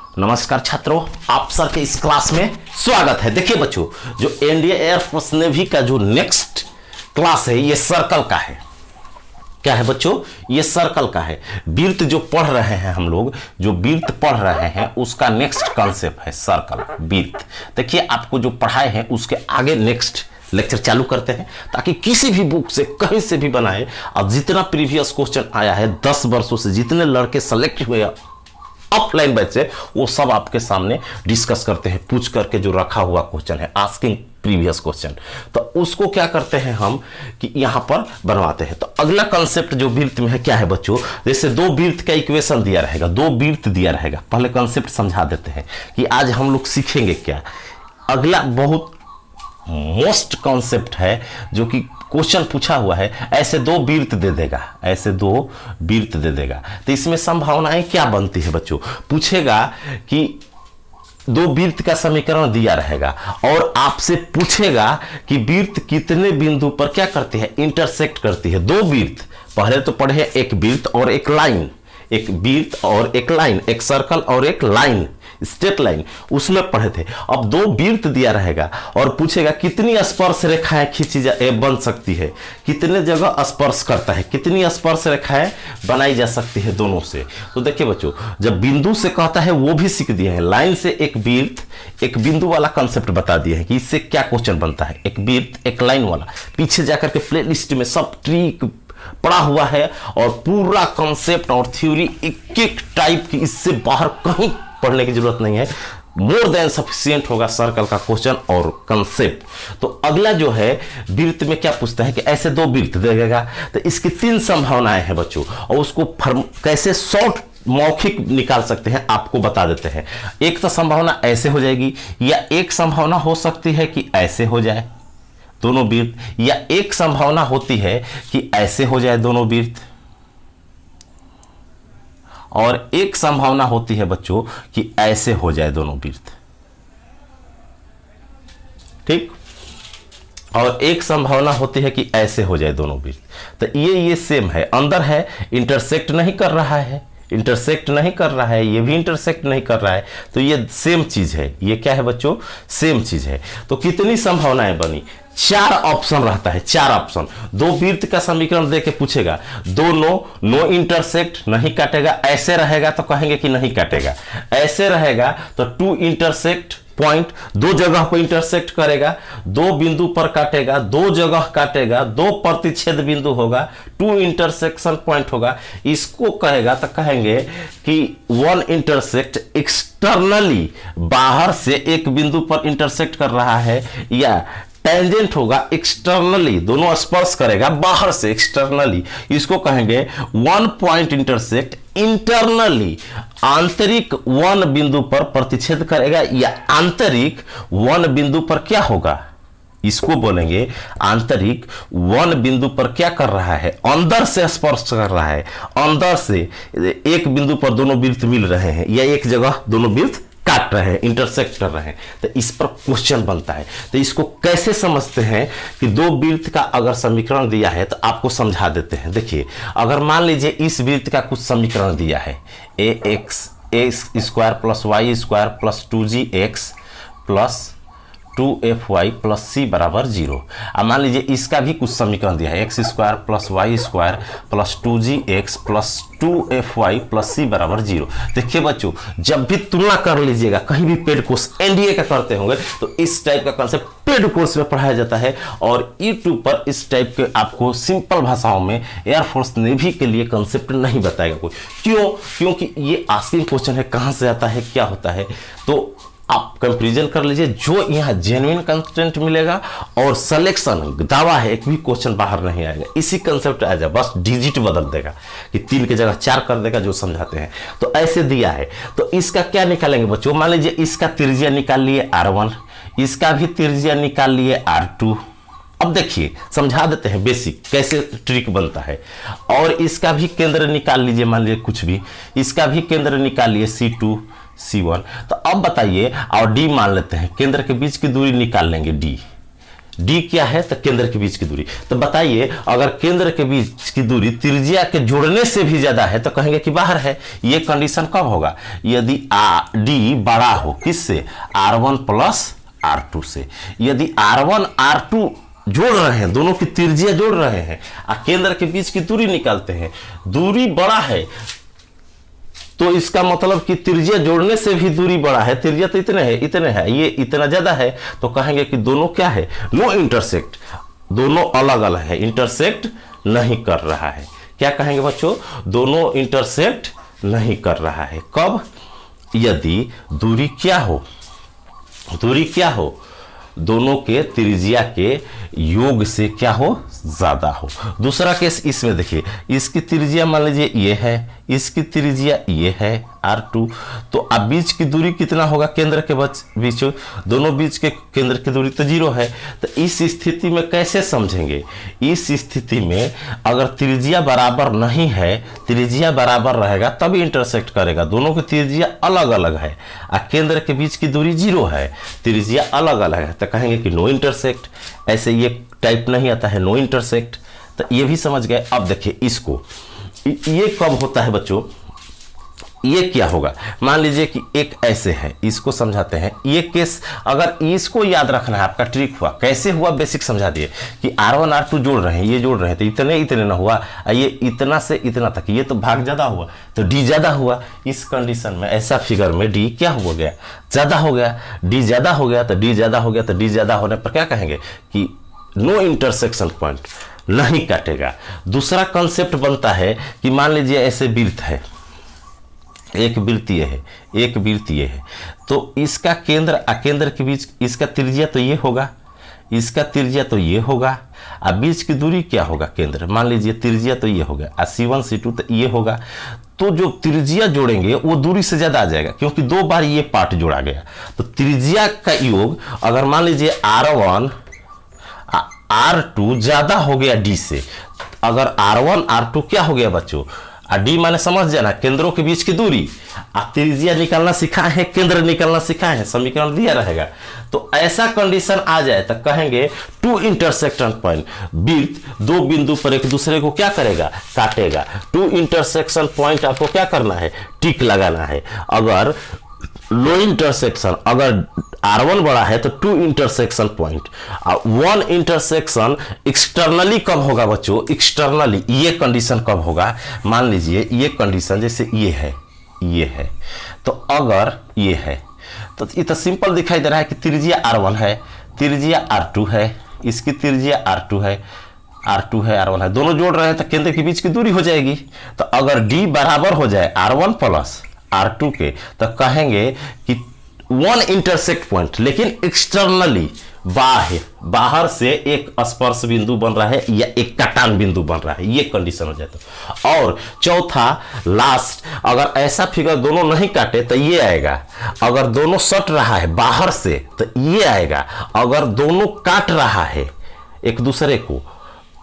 नमस्कार छात्रों, आप सर के इस क्लास में स्वागत है। देखिए बच्चों, जो इंडियन एयरफोर्स नेवी का जो नेक्स्ट क्लास है ये सर्कल का है। क्या है बच्चों? ये सर्कल का है। वृत्त जो पढ़ रहे हैं हम लोग, जो वृत्त पढ़ रहे हैं उसका नेक्स्ट कॉन्सेप्ट है सर्कल, वृत्त। देखिए आपको जो पढ़ाए हैं उसके आगे नेक्स्ट लेक्चर चालू करते हैं ताकि किसी भी बुक से कहीं से भी बनाए। अब जितना प्रीवियस क्वेश्चन आया है 10 वर्षों से, जितने लड़के सेलेक्ट हुए ऑफलाइन बैच से, वो सब आपके सामने डिस्कस करते हैं, पूछ करके जो रखा हुआ क्वेश्चन है, आस्किंग प्रीवियस क्वेश्चन, तो उसको क्या करते हैं हम कि यहां पर बनवाते हैं। तो अगला कंसेप्ट जो वृत्त में है क्या है बच्चों? जैसे दो वृत्त का इक्वेशन दिया रहेगा, दो वृत्त दिया रहेगा। पहले कंसेप्ट समझा देते हैं कि आज हम लोग सीखेंगे क्या। अगला बहुत मोस्ट कॉन्सेप्ट है जो कि क्वेश्चन पूछा हुआ है, ऐसे दो वृत्त दे देगा, ऐसे दो वृत्त दे देगा। तो इसमें संभावनाएं क्या बनती है बच्चों? पूछेगा कि दो वृत्त का समीकरण दिया रहेगा और आपसे पूछेगा कि वृत्त कितने बिंदु पर क्या करती है, इंटरसेक्ट करती है। दो वृत्त, पहले तो पढ़े एक वृत्त और एक लाइन, एक वृत्त और एक लाइन, एक सर्कल और एक लाइन, स्ट्रेट लाइन, उसमें पढ़े थे। अब दो वृत्त दिया रहेगा और पूछेगा कितनी स्पर्श रेखाएं खींची बन सकती है, कितने जगह स्पर्श करता है, कितनी स्पर्श रेखाएं बनाई जा सकती है दोनों से। तो देखिए बच्चों, जब बिंदु से कहता है वो भी सीख दिए हैं। लाइन से एक वृत्त, एक बिंदु वाला कंसेप्ट बता दिए हैं कि इससे क्या क्वेश्चन बनता है, एक वृत्त एक लाइन वाला। पीछे जाकर के प्ले लिस्ट में सब ट्रिक पड़ा हुआ है और पूरा कॉन्सेप्ट और थ्योरी एक एक टाइप की, इससे बाहर कहीं पढ़ने की जरूरत नहीं है। मोर देन सफिशिएंट होगा सर्कल का क्वेश्चन और कंसेप्ट। तो अगला जो है वृत्त में क्या पूछता है कि ऐसे दो वृत्त देगा, तो इसकी तीन संभावनाएं हैं बच्चों, और उसको कैसे शॉर्ट मौखिक निकाल सकते हैं आपको बता देते हैं। एक तो संभावना ऐसे हो जाएगी, या एक संभावना हो सकती है कि ऐसे हो जाए दोनों वृत्त, या एक संभावना होती है कि ऐसे हो जाए दोनों वृत्त, और एक संभावना होती है बच्चों कि ऐसे हो जाए दोनों वृत्त। ठीक, और एक संभावना होती है कि ऐसे हो जाए दोनों वृत्त। तो ये सेम है, अंदर है, इंटरसेक्ट नहीं कर रहा है, इंटरसेक्ट नहीं कर रहा है, ये भी इंटरसेक्ट नहीं कर रहा है, तो ये सेम चीज है। ये क्या है बच्चों? सेम चीज है। तो कितनी संभावनाएं बनी? 4 ऑप्शन रहता है, 4 ऑप्शन। दो वृत्त का समीकरण देके पूछेगा, दोनों नो इंटरसेक्ट, नहीं काटेगा। ऐसे रहेगा तो कहेंगे कि नहीं काटेगा, ऐसे रहेगा तो टू इंटरसेक्ट पॉइंट, दो जगह पर इंटरसेक्ट करेगा, दो बिंदु पर काटेगा, दो जगह काटेगा, दो प्रतिच्छेद बिंदु होगा, टू इंटरसेक्शन पॉइंट होगा। इसको कहेगा तो कहेंगे कि वन इंटरसेक्ट एक्सटर्नली, बाहर से एक बिंदु पर इंटरसेक्ट कर रहा है, या टेंजेंट होगा एक्सटर्नली, दोनों स्पर्श करेगा बाहर से एक्सटर्नली, इसको कहेंगे वन पॉइंट इंटरसेक्ट इंटरनली, आंतरिक वन बिंदु पर प्रतिच्छेद करेगा, या आंतरिक वन बिंदु पर क्या होगा, इसको बोलेंगे आंतरिक वन बिंदु पर क्या कर रहा है, अंदर से स्पर्श कर रहा है, अंदर से एक बिंदु पर दोनों वृत्त मिल रहे हैं, या एक जगह दोनों वृत्त काट रहे हैं, इंटरसेक्ट कर रहे हैं। तो इस पर क्वेश्चन बनता है। तो इसको कैसे समझते हैं कि दो वृत्त का अगर समीकरण दिया है तो आपको समझा देते हैं। देखिए, अगर मान लीजिए इस वृत्त का कुछ समीकरण दिया है, ax² plus y square plus 2gx plus 2fy plus c बराबर 0। अब मान लीजिए इसका भी कुछ समीकरण दिया है, x² plus y square plus 2gx plus 2fy plus c बराबर 0। देखिए बच्चों, जब भी तुलना कर लीजिएगा, कहीं भी पेड कोर्स एनडीए का करते होंगे तो इस टाइप का कंसेप्ट पेड कोर्स में पढ़ाया जाता है, और यूट्यूब पर इस टाइप के आपको सिंपल भाषाओं में एयरफोर्स नेवी के लिए कंसेप्ट नहीं बताएगा कोई। क्यों? क्योंकि ये आस्किंग क्वेश्चन है, कहाँ से आता है, क्या होता है। तो आप कंपैरिजन कर लीजिए, जो यहाँ जेन्युइन कंटेंट मिलेगा और सिलेक्शन दावा है एक भी क्वेश्चन बाहर नहीं आएगा, इसी कंसेप्ट आ जाए, बस डिजिट बदल देगा कि 3 की जगह 4 कर देगा जो समझाते हैं। तो ऐसे दिया है, तो इसका क्या निकालेंगे बच्चों? मान लीजिए इसका त्रिज्या निकाल लिए R1, इसका भी त्रिज्या निकाल लिए R2। अब देखिए समझा देते हैं बेसिक कैसे ट्रिक बनता है। और इसका भी केंद्र निकाल लीजिए, मान लीजिए कुछ भी, इसका भी केंद्र निकाल लिए C2 C1। तो अब बताइए, और D मान लेते हैं, केंद्र के बीच की दूरी निकाल लेंगे D, डी क्या है, तो केंद्र के बीच की दूरी। तो बताइए अगर केंद्र के बीच की दूरी त्रिज्या के जोड़ने से भी ज्यादा है तो कहेंगे कि बाहर है। ये कंडीशन कब होगा, यदि डी बड़ा हो, किससे, R1 प्लस R2 से। यदि R1 R2 जोड़ रहे हैं, दोनों की त्रिज्या जोड़ रहे हैं और केंद्र के बीच की दूरी निकालते हैं, दूरी बड़ा है तो इसका मतलब कि त्रिज्या जोड़ने से भी दूरी बड़ा है, त्रिज्या तो इतने है, ये इतना ज्यादा है, तो कहेंगे कि दोनों क्या है, नो इंटरसेक्ट, दोनों अलग अलग है, इंटरसेक्ट नहीं कर रहा है। क्या कहेंगे बच्चों, दोनों इंटरसेक्ट नहीं कर रहा है। कब, यदि दूरी क्या हो, दूरी क्या हो, दोनों के त्रिज्या के योग से क्या हो, ज्यादा हो। दूसरा केस इसमें देखिए, इसकी त्रिज्या मान लीजिए ये है, इसकी त्रिज्या ये है R2, तो अब बीच की दूरी कितना होगा, केंद्र के बीच, दोनों बीच के केंद्र की दूरी तो 0 है। तो इस स्थिति में कैसे समझेंगे, इस स्थिति में अगर त्रिज्या बराबर नहीं है, त्रिज्या बराबर रहेगा तभी इंटरसेक्ट करेगा, दोनों की त्रिज्या अलग अलग है और केंद्र के बीच की दूरी 0 है, त्रिज्या अलग अलग है, तो कहेंगे कि नो इंटरसेक्ट। ऐसे ये टाइप नहीं आता है, नो इंटरसेक्ट, तो ये भी समझ गए। अब देखिए इसको, ये कब होता है बच्चों, ये क्या होगा, मान लीजिए कि एक ऐसे है, इसको समझाते हैं। ये केस अगर इसको याद रखना है, आपका ट्रिक हुआ, कैसे हुआ बेसिक समझा दिए कि R1 R2 जोड़ रहे हैं, ये जोड़ रहे हैं, तो इतने ना हुआ, ये इतना से इतना तक, ये तो भाग ज्यादा हुआ तो डी ज्यादा हुआ। इस कंडीशन में ऐसा फिगर में डी क्या हो गया, ज्यादा हो गया, डी ज्यादा हो गया, तो डी ज्यादा हो गया, तो डी ज्यादा होने पर क्या कहेंगे कि नो इंटरसेक्शन पॉइंट, नहीं काटेगा। दूसरा कंसेप्ट बनता है कि मान लीजिए ऐसे वृत्त है, एक वृत्तीय है, एक वृत्तीय है, तो इसका केंद्र और केंद्र के बीच इसका त्रिज्या तो ये होगा, इसका त्रिज्या तो ये होगा, और बीच की दूरी क्या होगा, केंद्र, मान लीजिए त्रिज्या तो ये हो गया, और C1 C2 तो ये होगा। तो जो त्रिज्या जोड़ेंगे वो दूरी से ज्यादा आ जाएगा, क्योंकि 2 बार ये पार्ट जोड़ा गया। तो त्रिज्या का योग अगर मान लीजिए R1 R2 ज्यादा हो गया डी से, अगर R1 R2 क्या हो गया बच्चों, डी माने समझ जाना केंद्रों के बीच की दूरी, त्रिज्या निकालना सिखाए हैं, केंद्र निकालना सिखाए हैं, समीकरण दिया रहेगा। तो ऐसा कंडीशन आ जाए तो कहेंगे टू इंटरसेक्शन पॉइंट, वृत्त 2 बिंदु पर एक दूसरे को क्या करेगा, काटेगा। टू इंटरसेक्शन पॉइंट आपको क्या करना है, टिक लगाना है। अगर लो इंटरसेक्शन, अगर R1 बड़ा है तो 2 इंटरसेक्शन पॉइंट, 1 इंटरसेक्शन एक्सटर्नली कब होगा बच्चों, एक्सटर्नली ये कंडीशन कब होगा, मान लीजिए ये कंडीशन जैसे ये है, तो अगर ये है तो ये तो सिंपल दिखाई दे रहा है कि त्रिज्या R1 है, त्रिज्या R2 है, इसकी त्रिज्या R2 है, R1 है, दोनों जोड़ रहे हैं तो केंद्र के बीच की दूरी हो जाएगी। तो अगर D बराबर हो जाए R1 प्लस R2 के, तो कहेंगे कि 1 इंटरसेक्ट पॉइंट, लेकिन एक्सटर्नली बाहर से एक स्पर्श बिंदु बन रहा है या एक कटान बिंदु बन रहा है, ये कंडीशन हो जाए तो। और चौथा लास्ट, अगर ऐसा फिगर दोनों नहीं काटे तो ये आएगा, अगर दोनों सट रहा है बाहर से तो ये आएगा, अगर दोनों काट रहा है एक दूसरे को,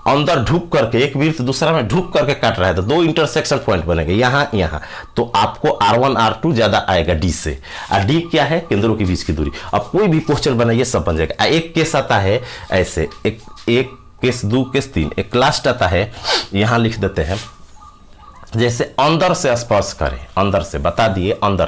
अंदर ढुक करके, एक वृत्त दूसरा में ढुक करके काट रहा है, तो 2 इंटरसेक्शन पॉइंट बनेंगे यहाँ, तो आपको R1 R2 ज्यादा आएगा डी से। और डी क्या है, केंद्रों के बीच की दूरी। अब कोई भी क्वेश्चन बनाइए सब बन जाएगा। एक केस आता है ऐसे, एक केस, 2 केस, 3, एक लास्ट आता है, यहाँ लिख देते हैं जैसे अंदर से स्पर्श करें, अंदर से बता दिए, अंदर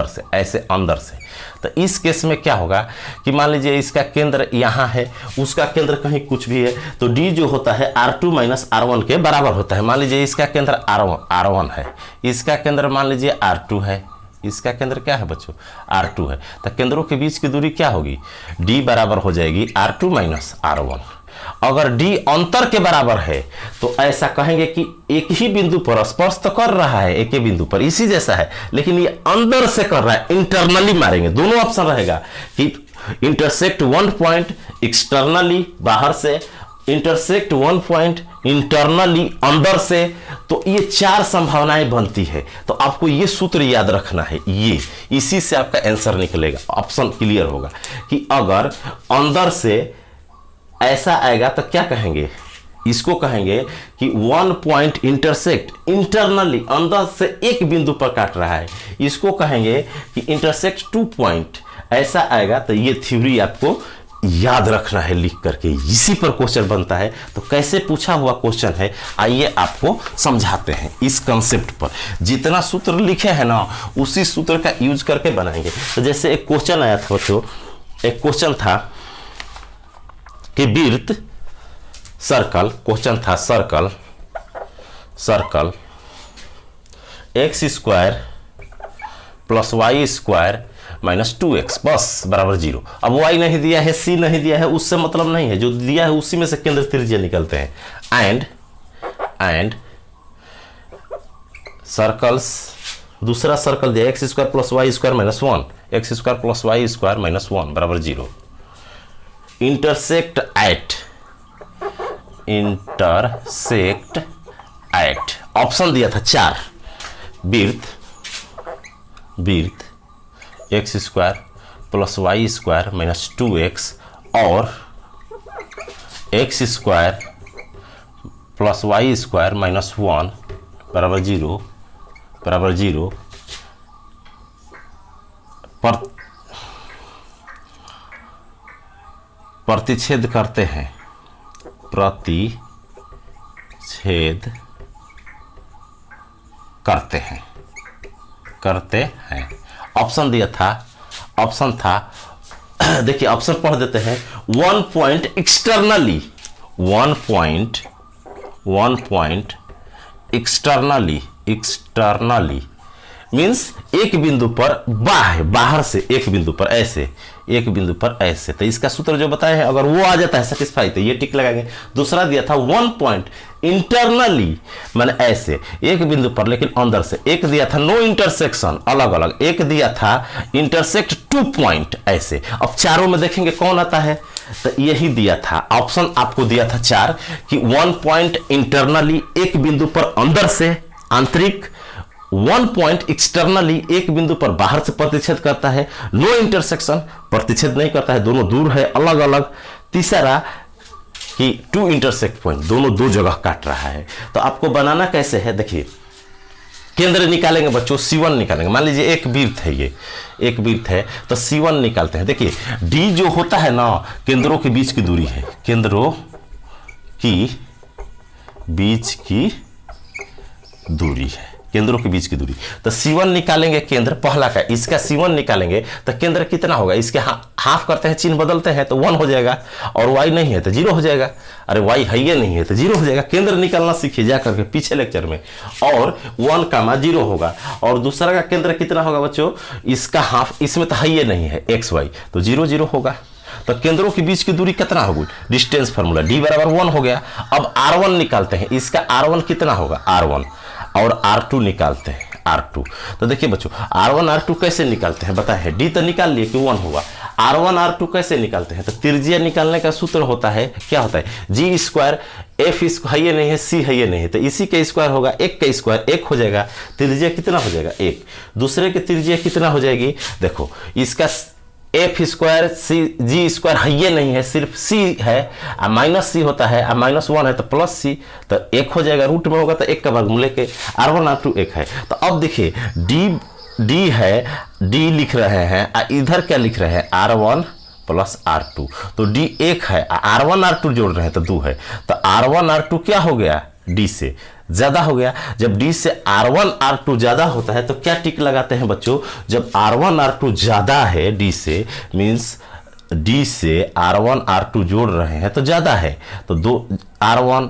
से ऐसे अंदर से। तो इस केस में क्या होगा कि मान लीजिए इसका केंद्र यहाँ है, उसका केंद्र कहीं कुछ भी है, तो D जो होता है R2 माइनस R1 के बराबर होता है। मान लीजिए इसका केंद्र R1 है, इसका केंद्र मान लीजिए R2 है, इसका केंद्र क्या है बच्चों, R2 है, तो केंद्रों के बीच की दूरी क्या होगी, D बराबर हो जाएगी R2 माइनस R1। अगर D अंतर के बराबर है तो ऐसा कहेंगे कि एक ही बिंदु पर स्पर्श तो कर रहा है, एक ही बिंदु पर इसी जैसा है, लेकिन ये अंदर से कर रहा है, इंटरनली मारेंगे। दोनों ऑप्शन रहेगा कि इंटरसेक्ट 1 पॉइंट एक्सटर्नली बाहर से, इंटरसेक्ट 1 पॉइंट इंटरनली अंदर से। तो ये 4 संभावनाएं बनती है। तो आपको ये सूत्र याद रखना है, ये इसी से आपका आंसर निकलेगा, ऑप्शन क्लियर होगा कि अगर अंदर से ऐसा आएगा तो क्या कहेंगे, इसको कहेंगे कि 1 पॉइंट इंटरसेक्ट इंटरनली, अंदर से एक बिंदु पर काट रहा है, इसको कहेंगे कि इंटरसेक्ट 2 पॉइंट। ऐसा आएगा तो ये थ्योरी आपको याद रखना है लिख करके, इसी पर क्वेश्चन बनता है। तो कैसे पूछा हुआ क्वेश्चन है, आइए आपको समझाते हैं इस कंसेप्ट पर। जितना सूत्र लिखे हैं ना, उसी सूत्र का यूज करके बनाएंगे। तो जैसे एक क्वेश्चन आया था बच्चों, एक क्वेश्चन था कि वृत्त सर्कल, क्वेश्चन था circle x square plus y square minus 2x बस बराबर 0। अब y नहीं दिया है, c नहीं दिया है, उससे मतलब नहीं है, जो दिया है उसी में से केंद्र त्रिज्या निकलते हैं। एंड सर्कल्स, दूसरा सर्कल दिया x square plus y square minus 1, x square plus y square minus 1 बराबर 0। इंटरसेक्ट एट ऑप्शन दिया था 4, वृत्त x square plus y square minus 2x और x square plus y square minus 1 बराबर 0 प्रतिच्छेद करते हैं। ऑप्शन दिया था, ऑप्शन था देखिए ऑप्शन पढ़ देते हैं। 1 point externally, 1 point externally means एक बिंदु पर बाहर से एक बिंदु पर ऐसे, तो इसका सूत्र जो बताया है अगर वो आ जाता है सेटिस्फाई तो ये टिक लगाएंगे। दूसरा दिया था 1 पॉइंट इंटरनली, माने ऐसे एक बिंदु पर लेकिन अंदर से। एक दिया था नो इंटरसेक्शन, अलग अलग। एक दिया था इंटरसेक्ट 2 पॉइंट ऐसे। अब चारों में देखेंगे कौन आता है, तो यही दिया था ऑप्शन आपको दिया था 4 कि 1 पॉइंट इंटरनली एक बिंदु पर अंदर से आंतरिक, 1 पॉइंट एक्सटर्नली एक बिंदु पर बाहर से प्रतिच्छेद करता है, नो इंटरसेक्शन प्रतिच्छेद नहीं करता है, दोनों दूर है अलग अलग। तीसरा कि 2 इंटरसेक्ट पॉइंट, दोनों दो जगह काट रहा है। तो आपको बनाना कैसे है, देखिए केंद्र निकालेंगे बच्चों, C1 निकालेंगे। मान लीजिए एक वृत्त है, ये एक वृत्त है तो C1 निकालते हैं। देखिए D जो होता है ना, केंद्रों के बीच की दूरी है, केंद्रों की बीच की दूरी है, केंद्रों के बीच की दूरी। तो C1 निकालेंगे केंद्र पहला का, इसका C1 निकालेंगे तो केंद्र कितना होगा, इसके हाफ करते हैं, चिन्ह बदलते हैं तो 1 हो जाएगा, और y नहीं है तो 0 हो जाएगा। अरे y है ये नहीं है तो 0 हो जाएगा। केंद्र निकालना सीखिए जा करके पिछले लेक्चर में, और 1 कामा 0 होगा। और दूसरा का केंद्र कितना होगा बच्चों, इसका हाफ, इसमें तो है ये नहीं है xy, तो 0 0 होगा। तो केंद्रों के बीच की दूरी कितना होगी, डिस्टेंस फार्मूला d बराबर 1 हो गया। अब r1 निकालते हैं, इसका r1 कितना होगा, r1, और R2 निकालते हैं, R2। तो देखिए बच्चों R1 R2 कैसे निकालते हैं बताए, D तो निकाल लिए कि 1 होगा। R1 R2 कैसे निकालते हैं, तो त्रिज्या निकालने का सूत्र होता है, क्या होता है, G स्क्वायर F स्क्वायर, है ये नहीं है, C है ये नहीं है, तो इसी के स्क्वायर होगा, 1 का स्क्वायर 1 हो जाएगा, त्रिज्या कितना हो जाएगा 1। दूसरे की त्रिज्या कितना हो जाएगी, देखो इसका एफ स्क्वायर जी स्क्वायर है ये नहीं है, सिर्फ सी है, माइनस सी होता है, माइनस 1 है तो प्लस सी, तो 1 हो जाएगा, रूट में होगा तो 1 का वर्गमूल लेके R1 R2 1 है। तो अब देखिए डी है, डी लिख रहे हैं, इधर क्या लिख रहे हैं, R1 प्लस R2, तो D 1 है, R1 R2 जोड़ रहे हैं तो 2 है, तो R1 R2 क्या हो गया, D से ज्यादा हो गया। जब D से R1 R2 ज्यादा होता है तो क्या टिक लगाते हैं बच्चों, जब R1 R2 ज्यादा है D से, मीन्स D से R1 R2 जोड़ रहे हैं तो ज्यादा है, तो 2 R1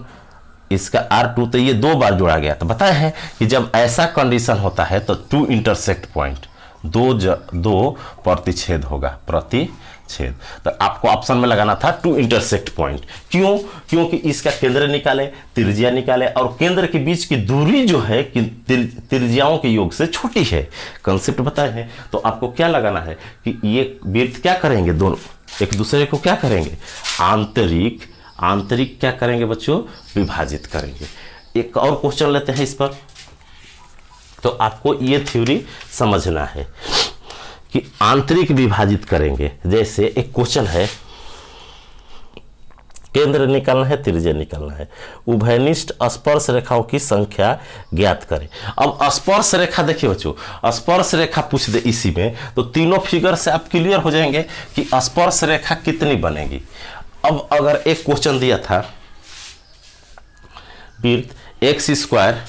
इसका R2, तो ये 2 बार जोड़ा गया। तो बताए हैं कि जब ऐसा कंडीशन होता है तो 2 इंटरसेक्ट पॉइंट, दो प्रतिच्छेद होगा, प्रतिच्छेद। तो आपको ऑप्शन में लगाना था 2 इंटरसेक्ट पॉइंट। क्यों, क्योंकि इसका केंद्र निकाले, त्रिज्या निकाले, और केंद्र के बीच की दूरी जो है कि त्रिज्याओं के योग से छोटी है, कंसेप्ट बताए हैं। तो आपको क्या लगाना है कि ये वृत्त क्या करेंगे, दोनों एक दूसरे को क्या करेंगे, आंतरिक क्या करेंगे बच्चों, विभाजित करेंगे। एक और क्वेश्चन लेते हैं इस पर, तो आपको ये थ्योरी समझना है कि आंतरिक विभाजित करेंगे। जैसे एक क्वेश्चन है, केंद्र निकालना है, त्रिज्या निकालना है। उभयनिष्ठ स्पर्श रेखाओं की संख्या ज्ञात करें। अब स्पर्श रेखा देखिए बच्चों, स्पर्श रेखा पूछ दे इसी में तो तीनों फिगर से आप क्लियर हो जाएंगे कि स्पर्श रेखा कितनी बनेगी। अब अगर एक क्वेश्चन दिया था वृत्त x square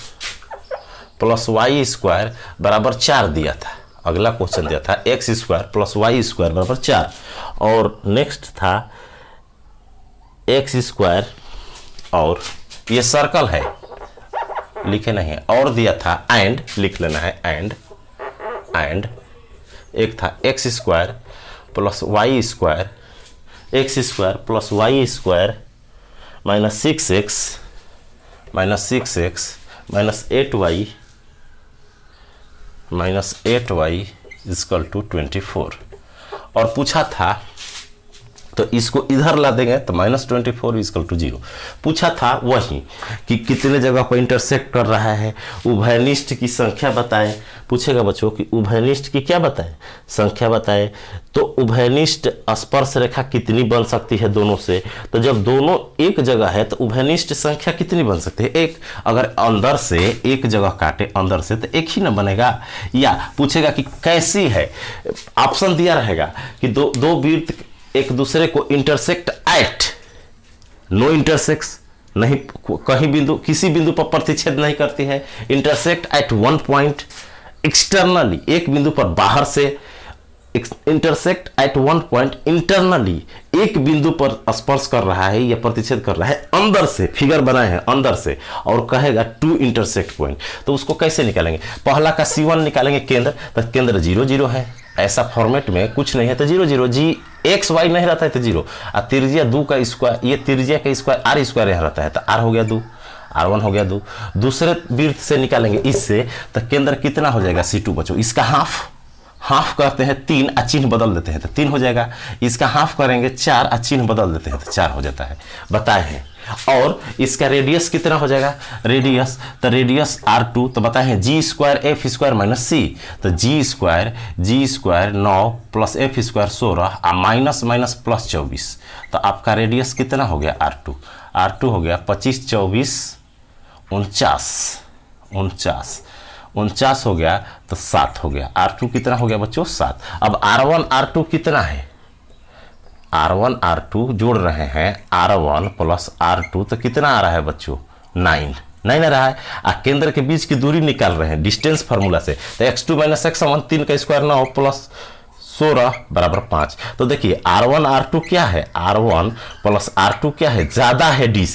plus y square बराबर 4 दिया था, अगला क्वेश्चन दिया था x square plus y square बराबर 4, और नेक्स्ट था एक्स स्क्वायर और ये सर्कल है लिखे नहीं, और दिया था एंड लिख लेना है एंड एक था x square plus y square, x square plus y square minus 6x minus 8y equal to 24, और पूछा था तो इसको इधर ला देंगे तो -24 इक्वल टू 0। पूछा था वही कि कितने जगह पर इंटरसेक्ट कर रहा है, उभयनिष्ठ की संख्या बताएं। पूछेगा बच्चों कि उभयनिष्ठ की क्या बताएं, संख्या बताएं। तो उभयनिष्ठ स्पर्श रेखा कितनी बन सकती है दोनों से, तो जब दोनों एक जगह है तो उभयनिष्ठ संख्या कितनी बन सकती है, एक। अगर अंदर से एक जगह काटे अंदर से तो एक ही ना बनेगा। या पूछेगा कि कैसी है, ऑप्शन दिया रहेगा कि दो वृत्त एक दूसरे को इंटरसेक्ट एट, नो इंटरसेक्स नहीं, कहीं बिंदु किसी बिंदु पर प्रतिच्छेद नहीं करती है, intersect at one point externally, एक बिंदु पर बाहर से, intersect at one point internally, एक बिंदु पर स्पर्श कर रहा है या प्रतिच्छेद कर रहा है अंदर से, फिगर बनाए हैं अंदर से, और कहेगा टू इंटरसेक्ट पॉइंट। तो उसको कैसे निकालेंगे, पहला का C1 निकालेंगे केंद्र, तो केंद्र 0 0 है, ऐसा फॉर्मेट में कुछ नहीं है तो 0 0, जी एक्स वाई नहीं रहता है तो 0, और त्रिज्या 2 का स्क्वायर, ये त्रिज्या का स्क्वायर आर स्क्वायर यहाँ रहता है तो आर हो गया 2, R1 हो गया 2। दूसरे वृत्त से निकालेंगे इससे तो केंद्र कितना हो जाएगा C2 बच्चों, इसका हाफ करते हैं 3 और चिन्ह बदल देते हैं तो 3 हो जाएगा, इसका हाफ करेंगे 4 और चिन्ह बदल देते हैं तो 4 हो जाता है, बताए हैं। और इसका रेडियस कितना हो जाएगा, रेडियस तो रेडियस R2 तो बताए हैं जी स्क्वायर एफ स्क्वायर माइनस सी, तो जी स्क्वायर 9 प्लस एफ स्क्वायर 16 और माइनस प्लस 24, तो आपका रेडियस कितना हो गया R2 हो गया 25 24 49 हो गया तो 7 हो गया। R2 कितना हो गया बच्चों 7। अब R1 R2 कितना है, R1 R2 जोड़ रहे हैं, R1 प्लस R2 तो कितना आ रहा है बच्चों 9 आ रहा है। केंद्र के बीच की दूरी निकाल रहे हैं डिस्टेंस फार्मूला से, तो x2 माइनस x1 3 का स्क्वायर 9 प्लस 16 बराबर 5। तो देखिए R1 R2 क्या है, R1 प्लस R2 क्या है, ज्यादा है D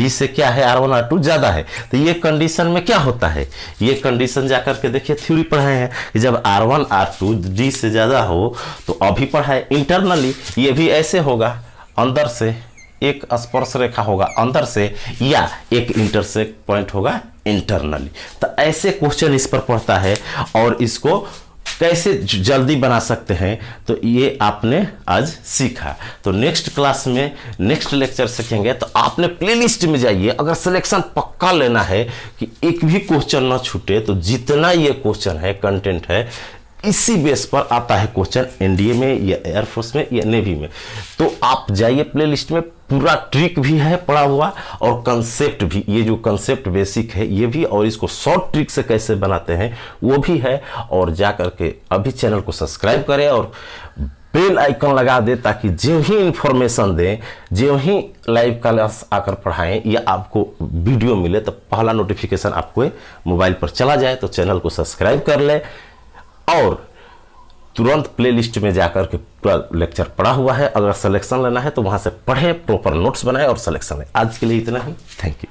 से क्या है, R1 R2 ज्यादा है। तो ये कंडीशन में क्या होता है, ये कंडीशन जाकर के देखिए थ्योरी पढ़ाए हैं कि जब R1 R2 D से ज्यादा हो तो अभी पढ़ाए इंटरनली, ये भी ऐसे होगा, अंदर से एक स्पर्श रेखा होगा अंदर से, या एक इंटरसेक्ट पॉइंट होगा इंटरनली। तो ऐसे क्वेश्चन इस पर पढ़ता है, और इसको कैसे जल्दी बना सकते हैं तो ये आपने आज सीखा। तो नेक्स्ट क्लास में नेक्स्ट लेक्चर सीखेंगे, तो आपने प्लेलिस्ट में जाइए, अगर सिलेक्शन पक्का लेना है कि एक भी क्वेश्चन ना छूटे, तो जितना ये क्वेश्चन है कंटेंट है इसी बेस पर आता है क्वेश्चन एनडीए में या एयरफोर्स में या नेवी में, तो आप जाइए प्लेलिस्ट में, पूरा ट्रिक भी है पढ़ा हुआ और कंसेप्ट भी, ये जो कंसेप्ट बेसिक है ये भी, और इसको शॉर्ट ट्रिक से कैसे बनाते हैं वो भी है। और जा करके अभी चैनल को सब्सक्राइब करें और बेल आइकन लगा दे, ताकि जो ही इंफॉर्मेशन दें, जो ही लाइव क्लास आकर पढ़ाएं या आपको वीडियो मिले तो पहला नोटिफिकेशन आपको मोबाइल पर चला जाए। तो चैनल को सब्सक्राइब कर लें और तुरंत प्लेलिस्ट में जाकर के पूरा लेक्चर पढ़ा हुआ है, अगर सिलेक्शन लेना है तो वहां से पढ़ें, प्रॉपर नोट्स बनाएं और सिलेक्शन लें। आज के लिए इतना ही, थैंक यू।